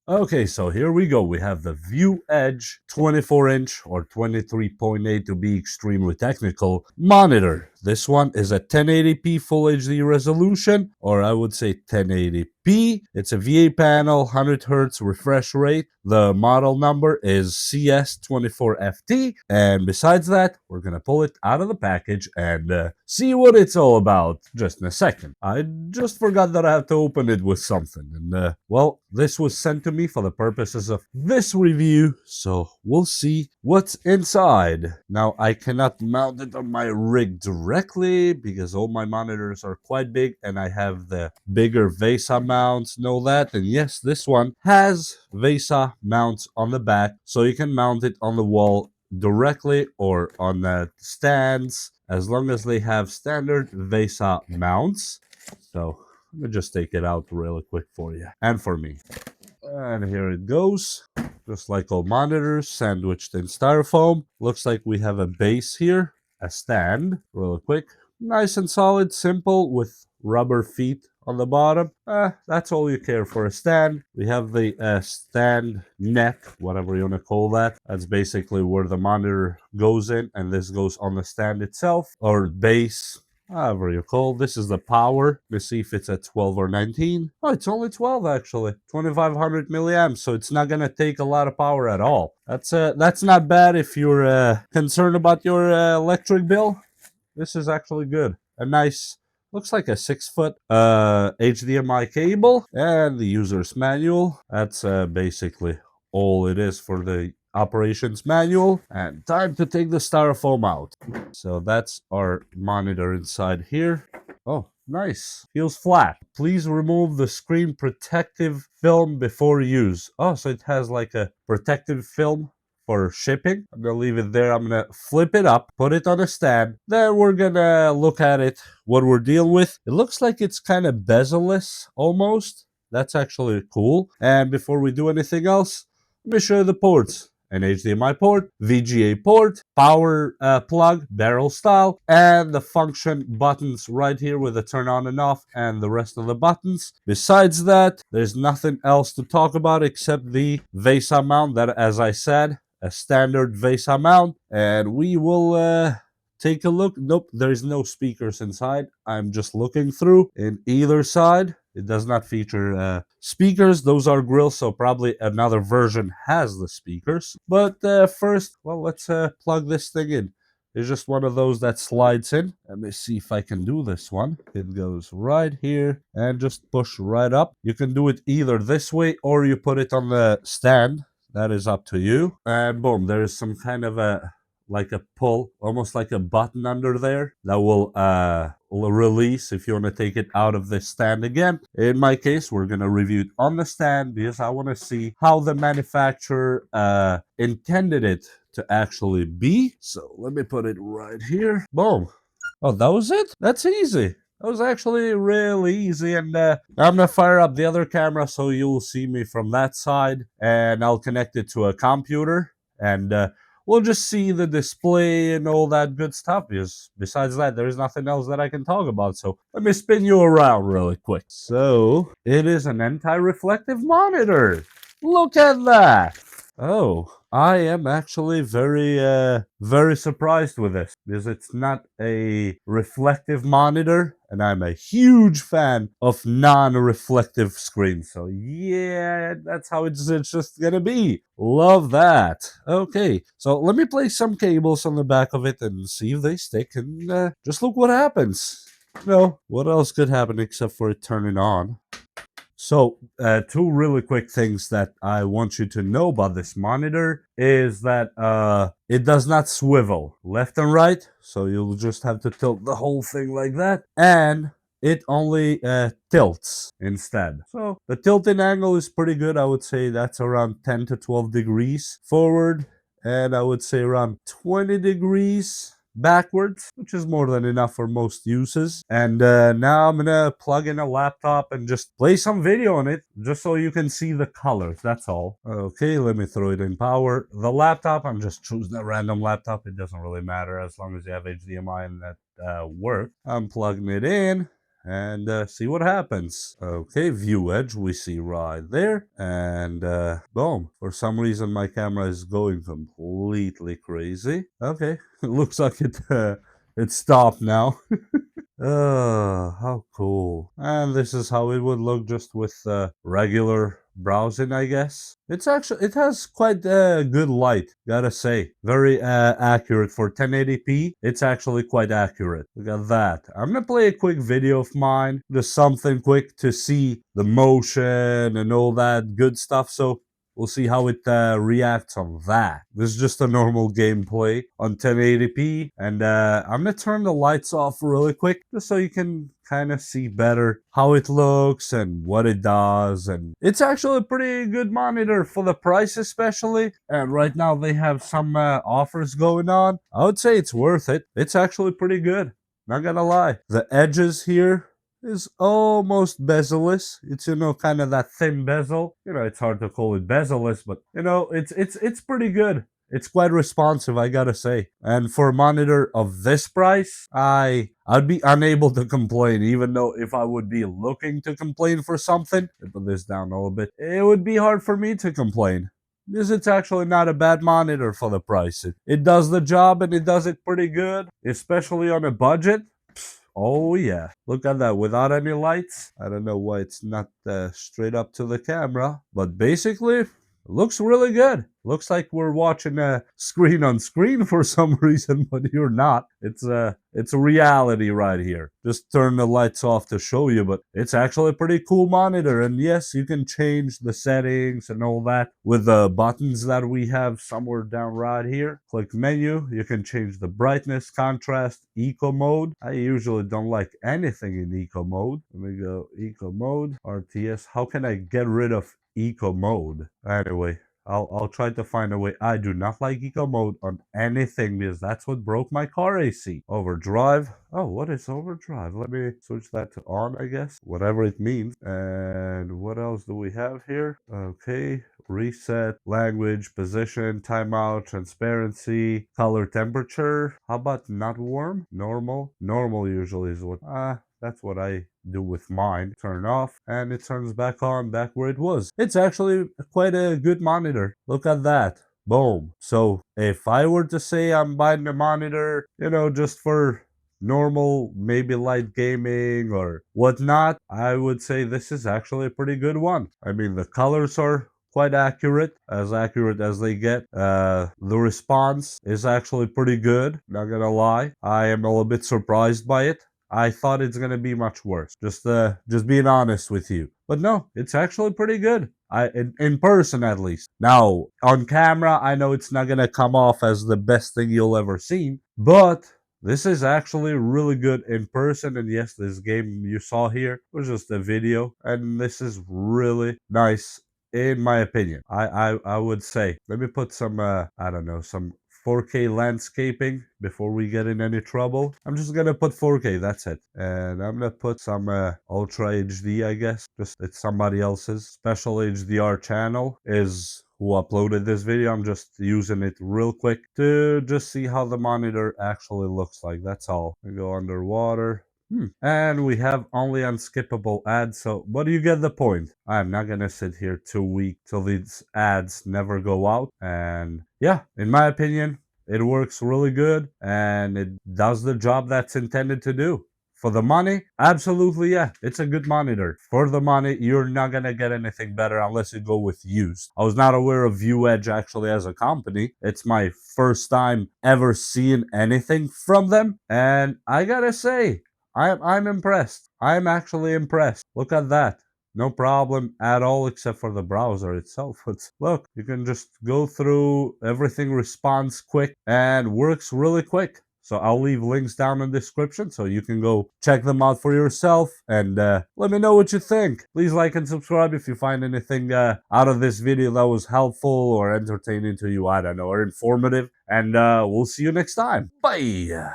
Okay, so here we go. We have the VIEWEDGE 24-inch or 23.8 to be extremely technical monitor. This one is a 1080p Full HD resolution, or I would say 1080p. It's a VA panel, 100 Hz refresh rate. The model number is CS24FT. And besides that, we're going to pull it out of the package and see what it's all about just in a second. I just forgot that I have to open it with something. And, well, this was sent to me for the purposes of this review, so we'll see what's inside. Now, I cannot mount it on my rig directly because all my monitors are quite big and I have the bigger VESA mounts, know that. And yes, this one has VESA mounts on the back, so you can mount it on the wall directly or on the stands as long as they have standard VESA mounts. So let me just take it out really quick for you and for me. And here it goes, just like all monitors, sandwiched in styrofoam. Looks like we have a base here, a stand, real quick. Nice and solid, simple, with rubber feet on the bottom. That's all you care for a stand. We have the stand neck, whatever you want to call that. That's basically where the monitor goes in, and this goes on the stand itself, or base, however you call. This is the power. Let's see if it's at 12 or 19. Oh, it's only 12 actually. 2500 milliamps, so it's not gonna take a lot of power at all. That's not bad if you're concerned about your electric bill. This is actually good. A nice, looks like a 6-foot HDMI cable and the user's manual. That's basically all it is for the operations manual. And time to take the styrofoam out. So that's our monitor inside here. Oh, nice. Feels flat. Please remove the screen protective film before use. Oh, so it has like a protective film for shipping. I'm gonna leave it there. I'm gonna flip it up, put it on a stand. Then we're gonna look at it, what we're dealing with. It looks like it's kind of bezel-less almost. That's actually cool. And before we do anything else, let me show you the ports. An HDMI port, VGA port, power plug, barrel style, and the function buttons right here with the turn on and off and the rest of the buttons. Besides that, there's nothing else to talk about except the VESA mount that, as I said, a standard VESA mount. And we will take a look. Nope, there's no speakers inside. I'm just looking through in either side. It does not feature speakers. Those are grills, so probably another version has the speakers. But first, well, let's plug this thing in. It's just one of those that slides in. Let me see if I can do this one. It goes right here and just push right up. You can do it either this way or you put it on the stand. That is up to you. And boom, there is some kind of a like a pull, almost like a button under there that will release if you want to take it out of the stand again. In my case, we're going to review it on the stand because I want to see how the manufacturer intended it to actually be. So let me put it right here. Boom. Oh, that was it? That's easy. That was actually really easy. And I'm going to fire up the other camera so you'll see me from that side. And I'll connect it to a computer. And we'll just see the display and all that good stuff. Because besides that, there's nothing else that I can talk about. So let me spin you around really quick. So it is an anti-reflective monitor. Look at that. Oh, I am actually very surprised with this because it's not a reflective monitor, and I'm a huge fan of non-reflective screens. So yeah, that's how it's just gonna be. Love that. Okay, so let me place some cables on the back of it and see if they stick, and just look what happens. No, what else could happen except for it turning on? So, two really quick things that I want you to know about this monitor is that it does not swivel left and right, so you'll just have to tilt the whole thing like that, and it only tilts instead. So the tilting angle is pretty good. I would say that's around 10 to 12 degrees forward, and I would say around 20 degrees backwards, which is more than enough for most uses. And now I'm gonna plug in a laptop and just play some video on it just so you can see the colors. That's all. Okay, let me throw it in power. The laptop, I'm just choosing a random laptop. It doesn't really matter as long as you have HDMI and that work. I'm plugging it in and see what happens. Okay, view edge we see right there, and boom. For some reason my camera is going completely crazy. Okay, it looks like it stopped now. How cool. And this is how it would look just with regular browsing, I guess. It has quite good light, gotta say. Very accurate for 1080p. It's actually quite accurate. Look at that. I'm gonna play a quick video of mine, just something quick to see the motion and all that good stuff. So we'll see how it reacts on that. This is just a normal gameplay on 1080p. And I'm going to turn the lights off really quick just so you can kind of see better how it looks and what it does. And it's actually a pretty good monitor for the price especially. And right now they have some offers going on. I would say it's worth it. It's actually pretty good. Not gonna lie. The edges here is almost bezel-less. It's, kind of that thin bezel. It's hard to call it bezel-less, but it's pretty good. It's quite responsive, I gotta say. And for a monitor of this price, I'd be unable to complain, even though if I would be looking to complain for something, put this down a little bit, it would be hard for me to complain. Because it's actually not a bad monitor for the price. It does the job and it does it pretty good, especially on a budget. Oh yeah, look at that, without any lights. I don't know why it's not straight up to the camera, but basically, it looks really good. Looks like we're watching a screen on screen for some reason, but you're not. It's a reality right here. Just turn the lights off to show you, but it's actually a pretty cool monitor. And yes, you can change the settings and all that with the buttons that we have somewhere down right here. Click menu. You can change the brightness, contrast, eco mode. I usually don't like anything in eco mode. Let me go eco mode, RTS. How can I get rid of eco mode? Anyway, I'll try to find a way. I do not like eco mode on anything because that's what broke my car AC. Overdrive. Oh, what is overdrive? Let me switch that to on, I guess. Whatever it means. And what else do we have here? Okay. Reset, language, position, timeout, transparency, color, temperature. How about not warm? Normal. Normal usually is what... that's what I do with mine. Turn off and it turns back on, back where it was. It's actually quite a good monitor. Look at that. Boom. So if I were to say I'm buying a monitor, just for normal, maybe light gaming or whatnot, I would say this is actually a pretty good one. I mean, the colors are quite accurate as they get. The response is actually pretty good, not gonna lie. I am a little bit surprised by it. I thought it's gonna be much worse. Just being honest with you. But no, it's actually pretty good. In person at least. Now, on camera, I know it's not gonna come off as the best thing you'll ever see, but this is actually really good in person. And yes, this game you saw here was just a video, and this is really nice in my opinion. I would say. Let me put some I don't know, some 4K landscaping before we get in any trouble. I'm just gonna put 4K, that's it. And I'm gonna put some Ultra HD, I guess. Just it's somebody else's special HDR channel is who uploaded this video. I'm just using it real quick to just see how the monitor actually looks like. That's all. I go underwater. And we have only unskippable ads, so but you get the point. I'm not gonna sit here 2 weeks till these ads never go out. And yeah, in my opinion, it works really good and it does the job that's intended to do. For the money, absolutely, yeah, it's a good monitor. For the money, you're not gonna get anything better unless you go with used. I was not aware of VIEWEDGE actually as a company. It's my first time ever seeing anything from them, and I gotta say, I'm impressed. I'm actually impressed. Look at that. No problem at all except for the browser itself. Look, you can just go through, everything responds quick and works really quick. So I'll leave links down in the description so you can go check them out for yourself and let me know what you think. Please like and subscribe if you find anything out of this video that was helpful or entertaining to you, I don't know, or informative. And we'll see you next time. Bye!